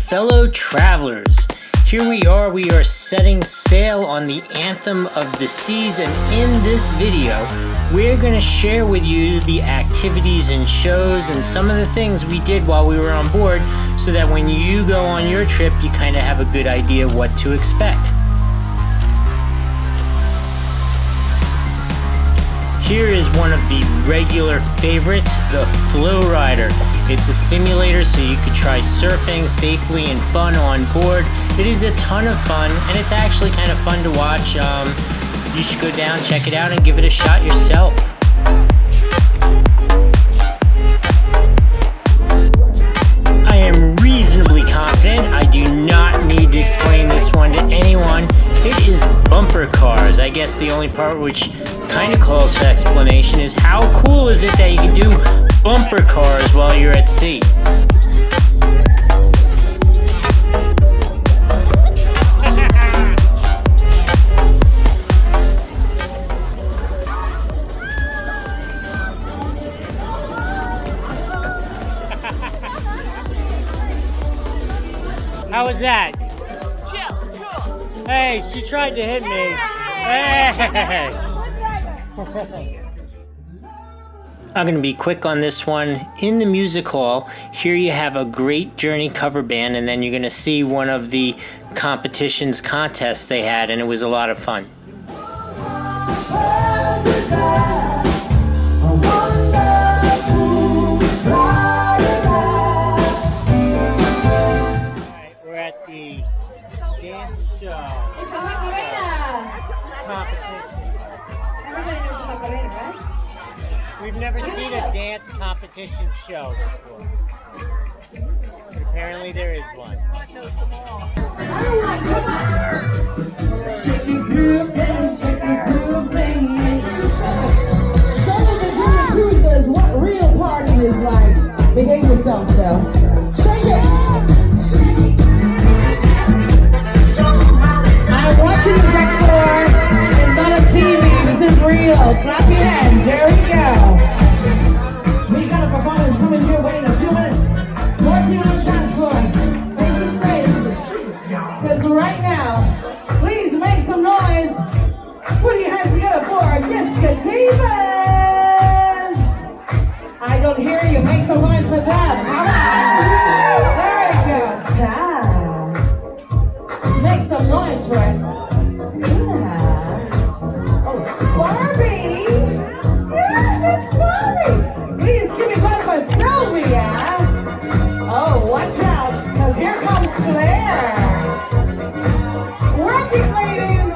fellow travelers. Here we are setting sail on the Anthem of the Seas, and in this video, we're going to share with you the activities and shows and some of the things we did while we were on board so that when you go on your trip, you kind of have a good idea what to expect. Here is one of the regular favorites, the Florider. It's a simulator so you could try surfing safely and fun on board. It is a ton of fun and it's actually kind of fun to watch. You should go down, check it out, and give it a shot yourself. I am reasonably confident. I do not need to explain this one to anyone. It is bumper cars. I guess the only part which kind of calls for explanation is how cool is it that you can do bumper cars while you're at sea? How was that? Chill, cool. Hey, she tried to hit me. Hey! I'm going to be quick on this one. In the music hall, here you have a great Journey cover band, and then you're going to see one of the contests they had, and it was a lot of fun. Alright, we're at the dance show. Competition. We've never seen a dance competition show before. But apparently there is one. Shake your groove thing, shake your groove thing. Show the Junior Cruisers what real party is like. Behave yourself, though. Shake it. I'm watching the deck floor. It's not a TV. This is real. Clap your hands. There we go. We got a performance coming your way in a few minutes. More people on the dance floor. Face the stage. Because right now, please make some noise. Put your hands together for our Disco Divas. I don't hear you. Make some noise for them. Come on. There you go. Stop. Make some noise for it. Barbie! Yes, it's Barbie! Please give me one for Sylvia! Oh, watch out, because here comes Claire! Work it, ladies!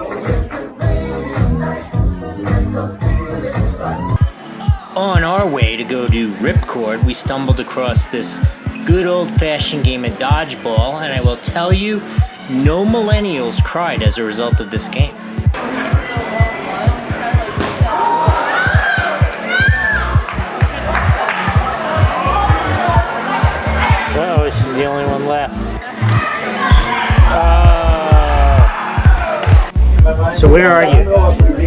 On our way to go to RipCord, we stumbled across this good old-fashioned game of dodgeball, and I will tell you, no millennials cried as a result of this game. Uh-oh, she's the only one left. So where are you?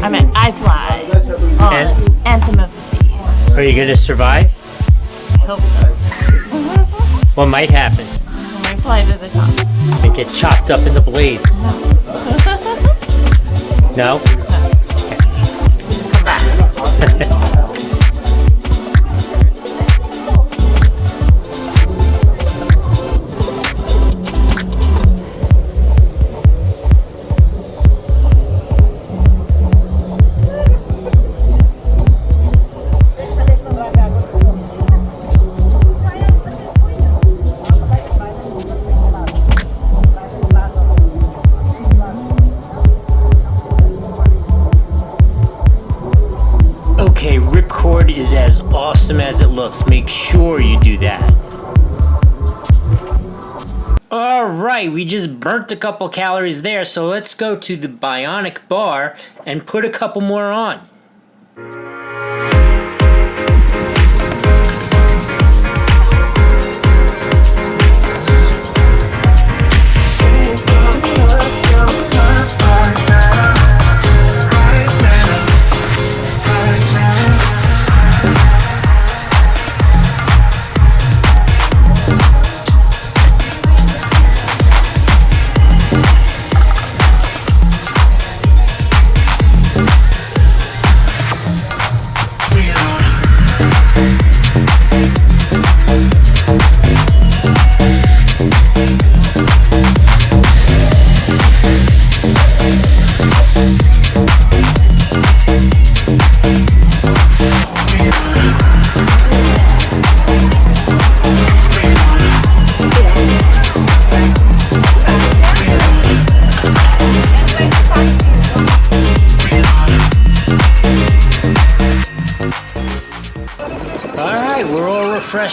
I'm at Ifly on Anthem of the Seas. Are you going to survive? Hope so. What might happen? I might fly to the top. And get chopped up in the blades. No? Come back. Okay, RipCord is as awesome as it looks. Make sure you do that. Alright, we just burnt a couple calories there, so let's go to the Bionic Bar and put a couple more on.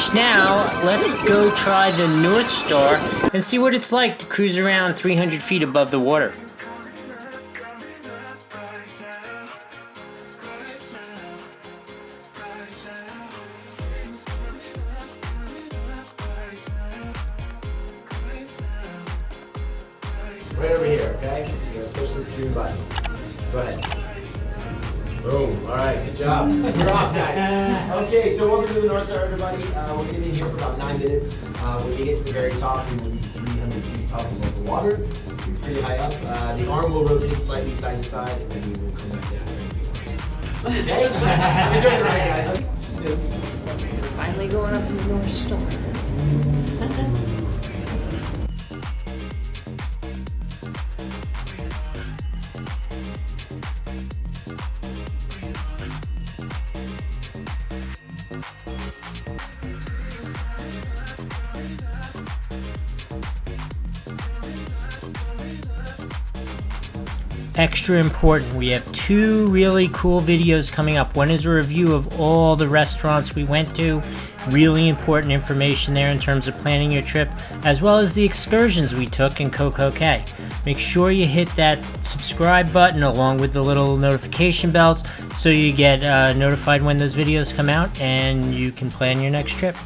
finished now, let's go try the NorthStar and see what it's like to cruise around 300 feet above the water. Right over here, okay? You're gonna push this green button. Go ahead. Boom. Alright, good job. You're off, guys. Okay, so welcome to the NorthStar, everybody. We're going to be here for about 9 minutes. When we get to the very top, we will be 300 feet up above the water. We're pretty high up. The arm will rotate slightly side to side, and then we will come back down. Okay? Enjoy the ride, guys. Finally going up to the NorthStar. Extra important, we have 2 really cool videos coming up. One is a review of all the restaurants we went to. Really important information there in terms of planning your trip, as well as the excursions we took in Coco Cay. Make sure you hit that subscribe button along with the little notification bells so you get notified when those videos come out and you can plan your next trip.